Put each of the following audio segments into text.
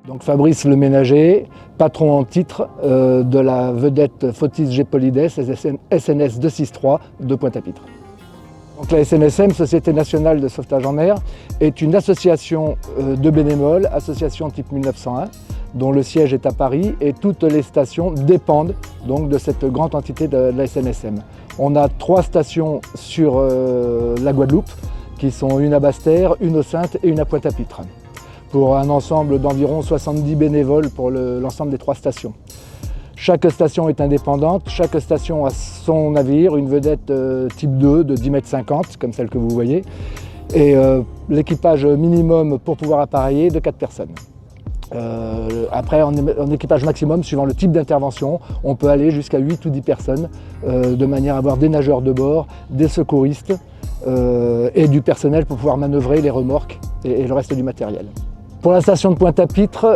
Donc Fabrice Le Ménager, patron en titre de la vedette Fotis Gépolides SNS 263 de Pointe-à-Pitre. Donc la SNSM, Société Nationale de Sauvetage en Mer, est une association de bénévoles, association type 1901, dont le siège est à Paris et toutes les stations dépendent donc de cette grande entité de la SNSM. On a 3 stations sur la Guadeloupe, qui sont une à Basse-Terre, une aux Saintes et une à Pointe-à-Pitre, pour un ensemble d'environ 70 bénévoles pour l'ensemble des 3 stations. Chaque station est indépendante, chaque station a son navire, une vedette type 2 de 10,50 m, comme celle que vous voyez, et l'équipage minimum pour pouvoir appareiller de 4 personnes. Après, en équipage maximum, suivant le type d'intervention, on peut aller jusqu'à 8 ou 10 personnes, de manière à avoir des nageurs de bord, des secouristes et du personnel pour pouvoir manœuvrer les remorques et le reste du matériel. Pour la station de Pointe-à-Pitre,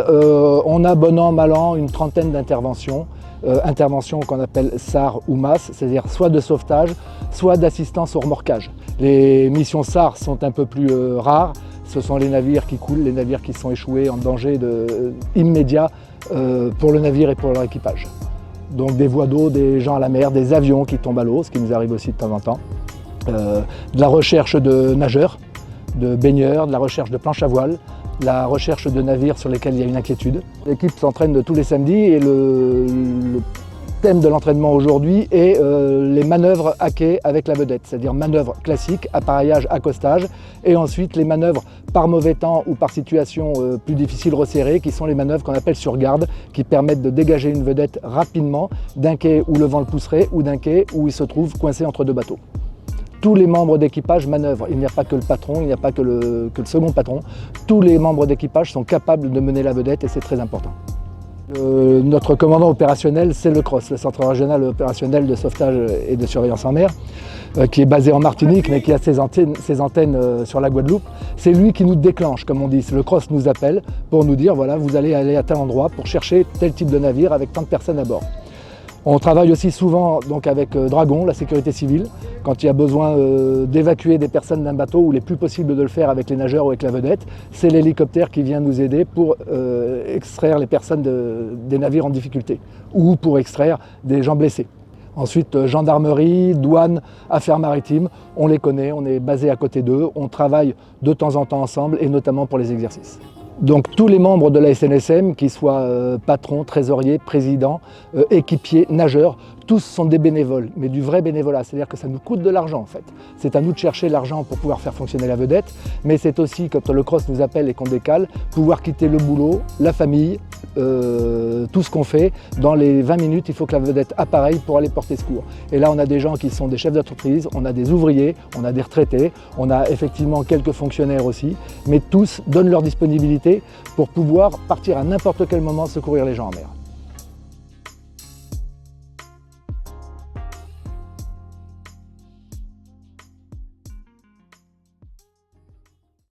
on a bon an, mal an, une trentaine d'interventions. Interventions qu'on appelle SAR ou MAS, c'est-à-dire soit de sauvetage, soit d'assistance au remorquage. Les missions SAR sont un peu plus rares. Ce sont les navires qui coulent, les navires qui sont échoués en danger immédiat pour le navire et pour leur équipage. Donc des voies d'eau, des gens à la mer, des avions qui tombent à l'eau, ce qui nous arrive aussi de temps en temps. De la recherche de nageurs, de baigneurs, de la recherche de planches à voile, la recherche de navires sur lesquels il y a une inquiétude. L'équipe s'entraîne tous les samedis et le thème de l'entraînement aujourd'hui est les manœuvres à quai avec la vedette, c'est-à-dire manœuvres classiques, appareillage, accostage, et ensuite les manœuvres par mauvais temps ou par situation plus difficile resserrée, qui sont les manœuvres qu'on appelle sur garde, qui permettent de dégager une vedette rapidement d'un quai où le vent le pousserait ou d'un quai où il se trouve coincé entre 2 bateaux. Tous les membres d'équipage manœuvrent, il n'y a pas que le patron, il n'y a pas que le second patron, tous les membres d'équipage sont capables de mener la vedette et c'est très important. Notre commandant opérationnel, c'est le CROSS, le Centre Régional Opérationnel de Sauvetage et de Surveillance en Mer, qui est basé en Martinique mais qui a ses antennes sur la Guadeloupe. C'est lui qui nous déclenche, comme on dit. Le CROSS nous appelle pour nous dire voilà, vous allez aller à tel endroit pour chercher tel type de navire avec tant de personnes à bord. On travaille aussi souvent donc, avec Dragon, la sécurité civile, quand il y a besoin d'évacuer des personnes d'un bateau ou il n'est plus possible de le faire avec les nageurs ou avec la vedette. C'est l'hélicoptère qui vient nous aider pour extraire les personnes des navires en difficulté ou pour extraire des gens blessés. Ensuite, gendarmerie, douane, affaires maritimes, on les connaît, on est basé à côté d'eux, on travaille de temps en temps ensemble et notamment pour les exercices. Donc tous les membres de la SNSM, qu'ils soient patrons, trésoriers, présidents, équipiers, nageurs, tous sont des bénévoles, mais du vrai bénévolat, c'est-à-dire que ça nous coûte de l'argent en fait. C'est à nous de chercher l'argent pour pouvoir faire fonctionner la vedette, mais c'est aussi, quand le CROSS nous appelle et qu'on décale, pouvoir quitter le boulot, la famille, tout ce qu'on fait. Dans les 20 minutes, il faut que la vedette appareille pour aller porter secours. Et là, on a des gens qui sont des chefs d'entreprise, on a des ouvriers, on a des retraités, on a effectivement quelques fonctionnaires aussi, mais tous donnent leur disponibilité pour pouvoir partir à n'importe quel moment secourir les gens en mer.